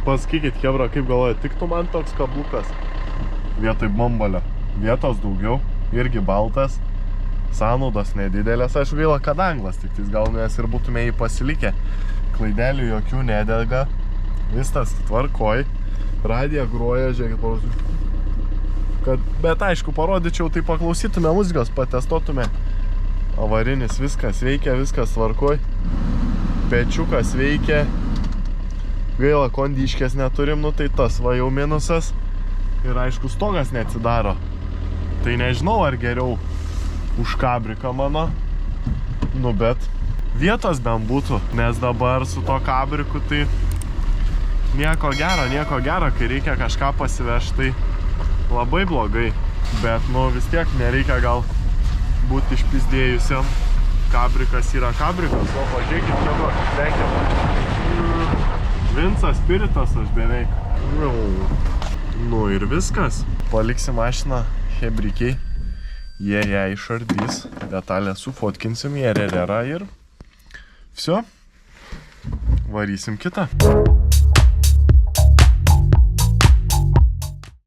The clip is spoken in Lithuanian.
Pasakykit, Hebra, kaip galvoja, tiktų man toks kablukas? Vietoj bambalio. Vietos daugiau, irgi baltas, sąnaudos nedidelės. Aš gaila, kad anglas, tik tais gal mes ir būtume jį pasilikę. Klaidelių jokių nedega, viskas tvarkoj. Radija groja, žiūrėkit, parodysiu. Bet aišku, parodyčiau, tai paklausytume muzikos, patestuotume. Avarinis, viskas veikia, viskas tvarkoj. Pečiukas veikia. Gaila, kondiškės neturim, nu tai tas va jau minusas. Ir aišku, stogas neatsidaro. Tai nežinau, ar geriau už kabriką mano. Nu, bet vietos bent būtų, nes dabar su to kabriku tai nieko gero, kai reikia kažką pasivežti, tai labai blogai. Bet, nu, vis tiek nereikia gal būti išpizdėjusiam. Kabrikas yra kabrikas, o pažiūrėkit, kaip lenkiam. Vincas Spiritas aš beveik. Nu ir viskas. Paliksim mašiną Hebrikiai. Jie ją išardys. Detalę sufotkinsim į RRR ir... Всё. Varysim kitą.